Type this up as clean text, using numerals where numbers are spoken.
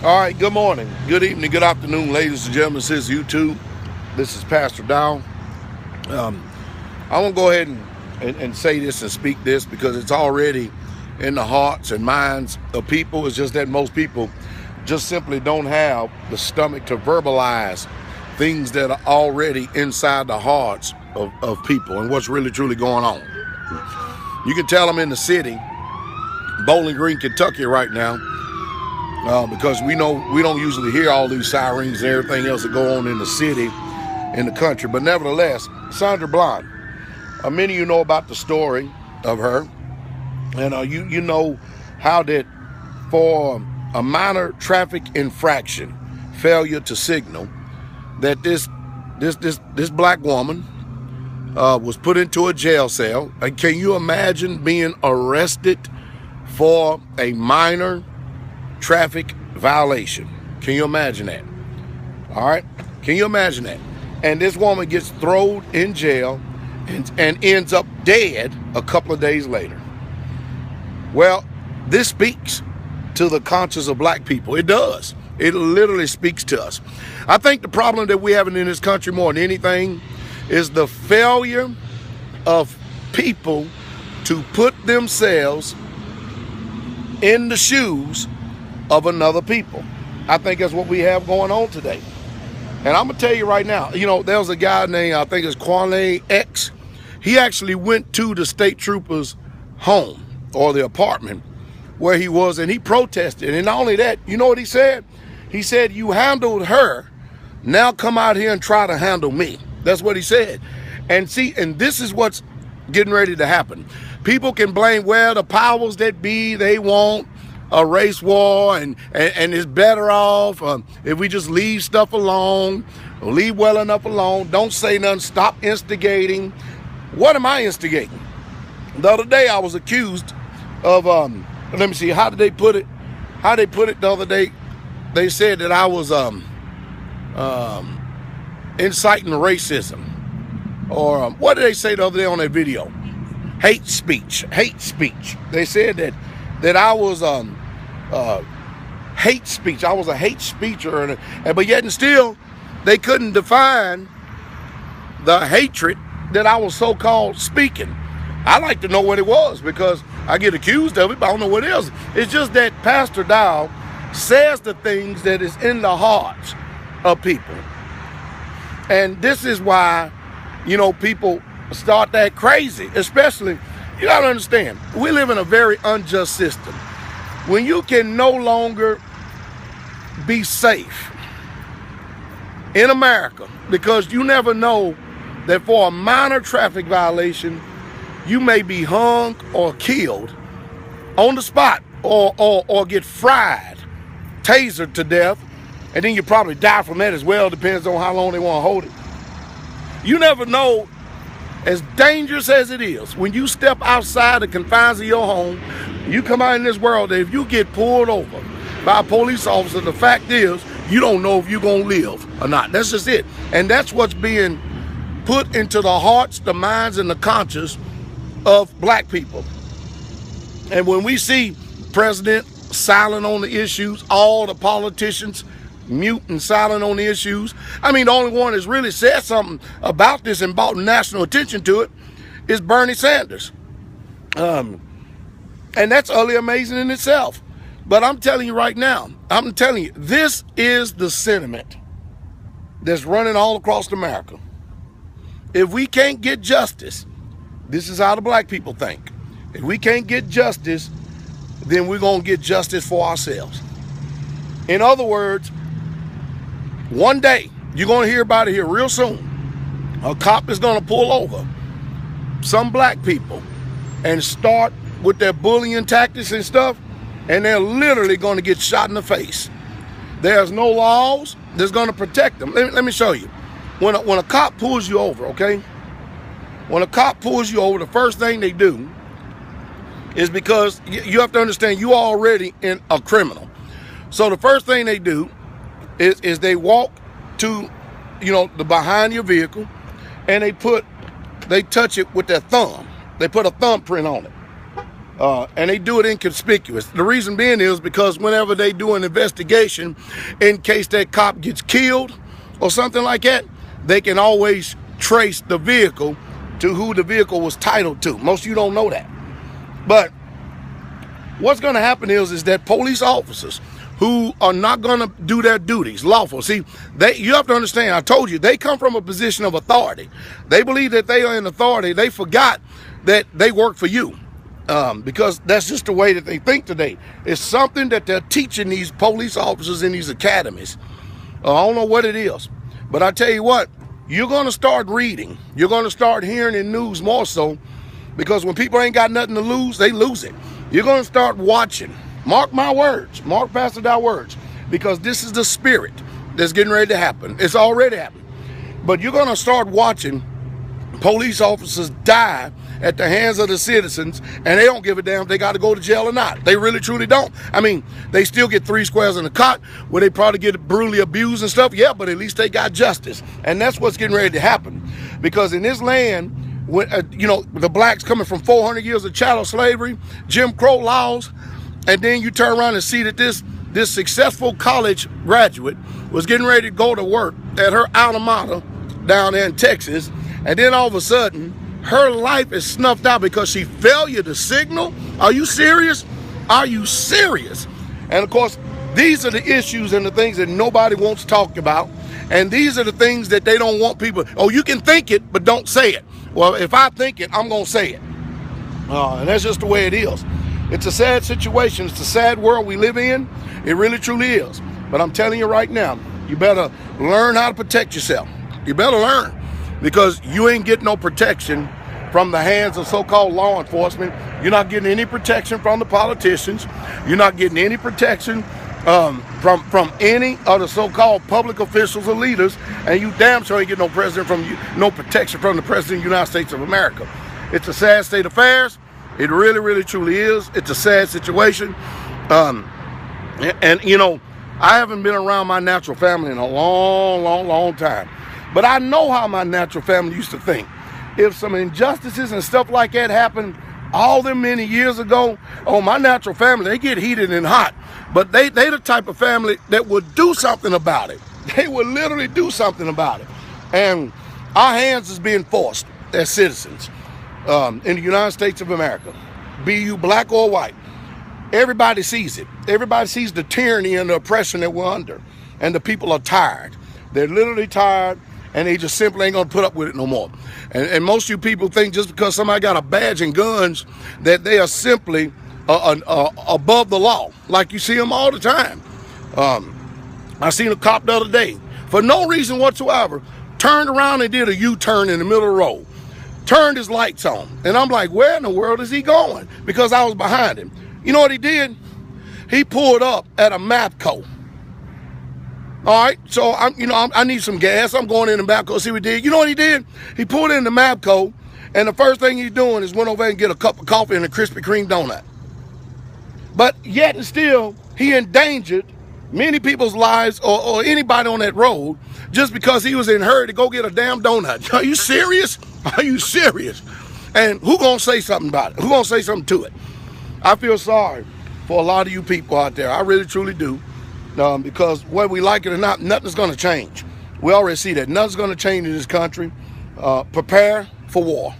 All right, good morning, good evening, good afternoon, ladies and gentlemen. This is YouTube. This is Pastor Dow. I want to go ahead and say this and speak this because it's already in the hearts and minds of people. It's just that most people just simply don't have the stomach to verbalize things that are already inside the hearts of people and what's really truly going on. You can tell them in the city, Bowling Green, Kentucky right now, because we know we don't usually hear all these sirens and everything else that go on in the city, in the country. But nevertheless, Sandra Bland, many of you know about the story of her. And you know how that for a minor traffic infraction, failure to signal, that this black woman was put into a jail cell. And can you imagine being arrested for a minor traffic violation? Can you imagine that? All right. Can you imagine that? And this woman gets thrown in jail and ends up dead a couple of days later. Well, this speaks to the conscience of black people. It does. It literally speaks to us. I think the problem that we're having in this country more than anything is the failure of people to put themselves in the shoes of another people. I think that's what we have going on today. And I'm going to tell you right now, there was a guy named, I think it's Kwame X. He actually went to the state trooper's home or the apartment where he was, and he protested. And not only that, you know what he said? He said, "You handled her, now come out here and try to handle me." That's what he said. And see, and this is what's getting ready to happen. People can blame, well, the powers that be, they want a race war, and it's better off if we just leave stuff alone, or leave well enough alone, don't say nothing, stop instigating. What am I instigating? The other day I was accused of, let me see, how did they put it? How they put it the other day? They said that I was inciting racism. Or what did they say the other day on that video? Hate speech. They said that I was hate speech. I was a hate speecher, but yet and still they couldn't define the hatred that I was so-called speaking. I like to know what it was because I get accused of it, but I don't know what it is. It's just that Pastor Dow says the things that is in the hearts of people. And this is why, people start that crazy, especially, you gotta understand, we live in a very unjust system. When you can no longer be safe in America, because you never know that for a minor traffic violation, you may be hung or killed on the spot or get fried, tasered to death, and then you probably die from that as well, depends on how long they want to hold it. You never know, as dangerous as it is, when you step outside the confines of your home, you come out in this world, that if you get pulled over by a police officer, the fact is, you don't know if you're going to live or not. That's just it. And that's what's being put into the hearts, the minds, and the conscience of black people. And when we see President silent on the issues, all the politicians mute and silent on the issues. I mean, the only one that's really said something about this and brought national attention to it is Bernie Sanders. And that's utterly amazing in itself. But I'm telling you right now, this is the sentiment that's running all across America. If we can't get justice, this is how the black people think. If we can't get justice, then we're going to get justice for ourselves. In other words, one day, you're going to hear about it here real soon. A cop is going to pull over some black people and start with their bullying tactics and stuff, and they're literally going to get shot in the face. There's no laws that's going to protect them. Let me show you. When a cop pulls you over, okay? When a cop pulls you over, the first thing they do is, because you have to understand, you are already a criminal. So the first thing they do is they walk to, the behind your vehicle, and they touch it with their thumb. They put a thumbprint on it. And they do it inconspicuous. The reason being is because whenever they do an investigation, in case that cop gets killed or something like that, they can always trace the vehicle to who the vehicle was titled to. Most of you don't know that. But what's going to happen is that police officers who are not going to do their duties lawful. See, you have to understand, I told you, they come from a position of authority. They believe that they are in authority. They forgot that they work for you. Because that's just the way that they think today. It's something that they're teaching these police officers in these academies. I don't know what it is, but I tell you what, you're going to start reading. You're going to start hearing in news more so, because when people ain't got nothing to lose, they lose it. You're going to start watching. Mark my words. Mark Pastor Dow words. Because this is the spirit that's getting ready to happen. It's already happened. But you're going to start watching police officers die at the hands of the citizens, and they don't give a damn if they got to go to jail or not. They really, truly don't. I mean, they still get 3 squares in the cot where they probably get brutally abused and stuff. Yeah, but at least they got justice. And that's what's getting ready to happen. Because in this land, when, the blacks coming from 400 years of chattel slavery, Jim Crow laws, and then you turn around and see that this successful college graduate was getting ready to go to work at her alma mater down there in Texas, and then all of a sudden, her life is snuffed out because she failed to signal. Are you serious? Are you serious? And of course, these are the issues and the things that nobody wants to talk about. And these are the things that they don't want people. Oh, you can think it, but don't say it. Well, if I think it, I'm going to say it. And that's just the way it is. It's a sad situation. It's a sad world we live in. It really, truly is. But I'm telling you right now, you better learn how to protect yourself. You better learn. Because you ain't getting no protection from the hands of so-called law enforcement. You're not getting any protection from the politicians. You're not getting any protection from any of the so-called public officials or leaders. And you damn sure ain't getting no protection from the President of the United States of America. It's a sad state of affairs. It really, really, truly is. It's a sad situation. And I haven't been around my natural family in a long, long, long time. But I know how my natural family used to think. If some injustices and stuff like that happened all them many years ago, my natural family, they get heated and hot. But they the type of family that would do something about it. They would literally do something about it. And our hands is being forced as citizens in the United States of America. Be you black or white. Everybody sees it. Everybody sees the tyranny and the oppression that we're under. And the people are tired. They're literally tired. And they just simply ain't going to put up with it no more. And most of you people think just because somebody got a badge and guns that they are simply above the law. Like you see them all the time. I seen a cop the other day, for no reason whatsoever, turned around and did a U-turn in the middle of the road. Turned his lights on. And I'm like, where in the world is he going? Because I was behind him. You know what he did? He pulled up at a MAPCO. All right, so I need some gas. I'm going in the MAPCO, see what he did. You know what he did? He pulled in the MAPCO, and the first thing he's doing is went over there and get a cup of coffee and a Krispy Kreme donut. But yet and still, he endangered many people's lives or anybody on that road just because he was in a hurry to go get a damn donut. Are you serious? Are you serious? And who gonna say something about it? Who gonna say something to it? I feel sorry for a lot of you people out there. I really, truly do. Because whether we like it or not, nothing's going to change. We already see that. Nothing's going to change in this country. Prepare for war.